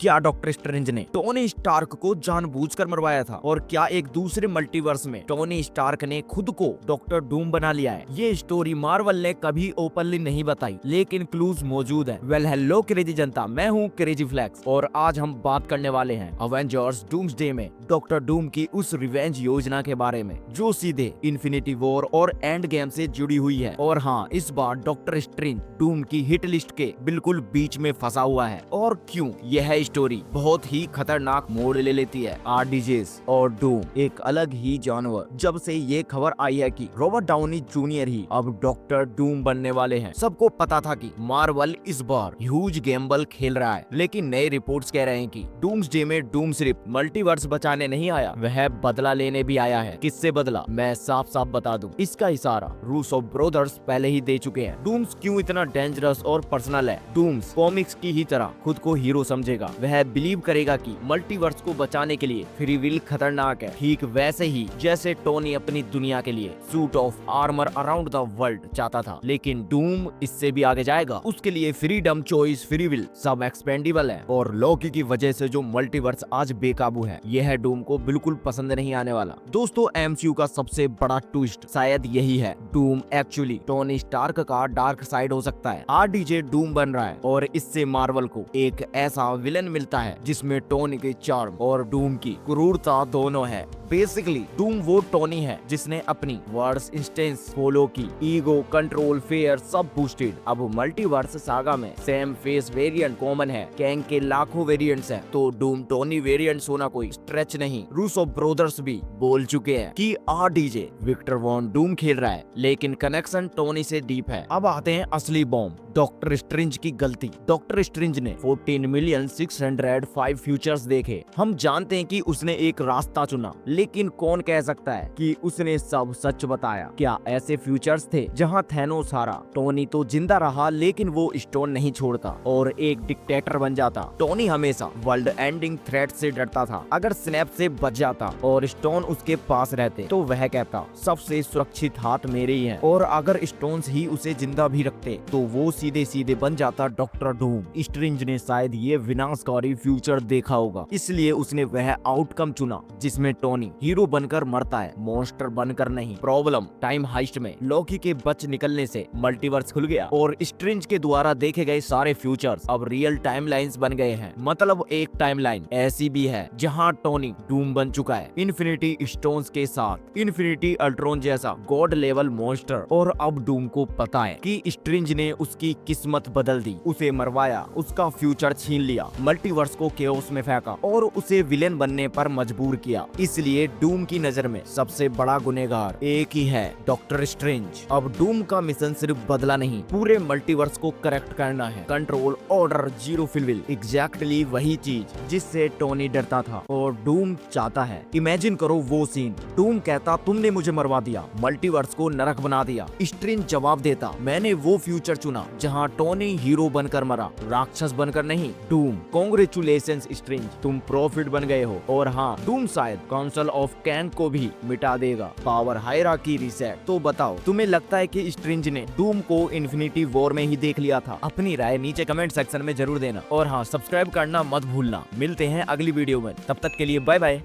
क्या doctor strange ने Tony Stark को जानबूझकर मरवाया था, और क्या एक दूसरे मल्टीवर्स में टोनी स्टार्क ने खुद को डॉक्टर डूम बना लिया है? ये स्टोरी मार्वल ने कभी ओपनली नहीं बताई, लेकिन क्लूज मौजूद है। वेल हेलो क्रेजी जनता, मैं हूँ क्रेजी फ्लैक्स और आज हम बात करने वाले हैं अवेंजर्स डूम्सडे में डॉक्टर डूम की उस रिवेंज योजना के बारे में जो सीधे इन्फिनिटी वॉर और एंड गेम से जुड़ी हुई है। और हाँ, इस बार डॉक्टर स्ट्रेंज डूम की हिट लिस्ट के बिल्कुल बीच में फंसा हुआ है। और क्यों यह स्टोरी बहुत ही खतरनाक मोड़ ले लेती है। आरडीजेस और डूम एक अलग ही जानवर। जब से ये खबर आई है कि रॉबर्ट डाउनी जूनियर ही अब डॉक्टर डूम बनने वाले हैं, सबको पता था कि मार्वल इस बार ह्यूज गैम्बल खेल रहा है। लेकिन नए रिपोर्ट्स कह रहे हैं कि डूम्सडे में डूम सिर्फ मल्टीवर्स बचाने नहीं आया, वह बदला लेने भी आया है। किससे बदला, मैं साफ साफ बता दूं, इसका इशारा रूसो ब्रदर्स पहले ही दे चुके हैं। डूम्स क्यों इतना डेंजरस और पर्सनल है? डूम्स कॉमिक्स की ही तरह खुद को हीरो समझेगा। वह बिलीव करेगा कि मल्टीवर्स को बचाने के लिए फ्री विल खतरनाक है, ठीक वैसे ही जैसे टोनी अपनी दुनिया के लिए suit of armour around the world चाहता था। लेकिन डूम इससे भी आगे जाएगा। उसके लिए फ्रीडम, चॉइस, फ्री विल सब एक्सपेंडेबल है। और लॉकी की वजह से जो मल्टीवर्स आज बेकाबू है, यह डूम को बिल्कुल पसंद नहीं आने वाला। दोस्तों, एमसीयू का सबसे बड़ा ट्विस्ट शायद यही है। डूम एक्चुअली टोनी स्टार्क का डार्क साइड हो सकता है। आरडीजे डूम बन रहा है और इससे मार्वल को एक ऐसा विलन मिलता है जिसमें टोनी के चार्म और डूम की क्रूरता दोनों है। बेसिकली डूम वो टोनी है जिसने अपनी वर्ड्स इंस्टेंस फॉलो की, ईगो, कंट्रोल, फेयर सब बूस्टेड। अब मल्टीवर्स सागा में सेम फेस वेरिएंट कॉमन है, कैंग के लाखों वेरिएंट्स हैं, तो डूम टोनी वेरिएंट्स होना कोई स्ट्रेच नहीं। रूसो ब्रदर्स भी बोल चुके हैं कि आरडीजे विक्टर वॉन डूम खेल रहा है, लेकिन कनेक्शन टोनी से डीप है। अब आते हैं असली बॉम्ब, डॉक्टर स्ट्रेंज की गलती। डॉक्टर स्ट्रेंज ने 14,605 फ्यूचर्स देखे। हम जानते हैं कि उसने एक रास्ता चुना, लेकिन कौन कह सकता है कि उसने सब सच बताया? क्या ऐसे फ्यूचर्स थे जहां थैनोस हारा? टोनी तो जिंदा रहा, लेकिन वो स्टोन नहीं छोड़ता और एक डिक्टेटर बन जाता। टोनी हमेशा वर्ल्ड एंडिंग थ्रेट से डरता था। अगर स्नैप से बच जाता और स्टोन उसके पास रहते तो वह कहता सबसे सुरक्षित हाथ मेरे ही हैं। और अगर स्टोन्स ही उसे जिंदा भी रखते तो वो सीधे सीधे बन जाता डॉक्टर डूम। स्ट्रेंज ने शायद ये विनाशकारी फ्यूचर देखा होगा, इसलिए उसने वह आउटकम चुना जिसमें टोनी हीरो बनकर मरता है, मॉन्स्टर बनकर नहीं। प्रॉब्लम टाइम हाइस्ट में लॉकी के बच निकलने से मल्टीवर्स खुल गया और स्ट्रेंज के द्वारा देखे गए सारे फ्यूचर्स अब रियल टाइमलाइंस बन गए हैं। मतलब एक टाइमलाइन ऐसी भी है जहां टोनी डूम बन चुका है इन्फिनिटी स्टोन्स के साथ, इन्फिनिटी अल्ट्रॉन जैसा गॉड लेवल मॉन्स्टर। और अब डूम को पता है कि स्ट्रेंज ने उसकी किस्मत बदल दी, उसे मरवाया, उसका फ्यूचर छीन लिया, मल्टीवर्स को केओस में फेंका और उसे विलेन बनने पर मजबूर किया। इसलिए डूम की नजर में सबसे बड़ा गुनहगार एक ही है, डॉक्टर स्ट्रेंज। अब डूम का मिशन सिर्फ बदला नहीं, पूरे मल्टीवर्स को करेक्ट करना है। Control, order, zero free will, exactly वही चीज जिससे टोनी डरता था और डूम चाहता है। इमेजिन करो वो सीन, डूम कहता तुमने मुझे मरवा दिया, मल्टीवर्स को नरक बना दिया। स्ट्रेंज जवाब देता मैंने वो फ्यूचर चुना जहाँ टोनी हीरो बनकर मरा, राक्षस बनकर नहीं। डूम कांग्रेचुलेशंस स्ट्रेंज, तुम प्रॉफिट बन गए हो। और हाँ, डूम शायद काउंसिल ऑफ कैंग को भी मिटा देगा, पावर हायरार्की रीसेट। तो बताओ, तुम्हें लगता है कि स्ट्रेंज ने डूम को इन्फिनिटी वॉर में ही देख लिया था? अपनी राय नीचे कमेंट सेक्शन में जरूर देना और हाँ, सब्सक्राइब करना मत भूलना। मिलते हैं अगली वीडियो में, तब तक के लिए बाय बाय।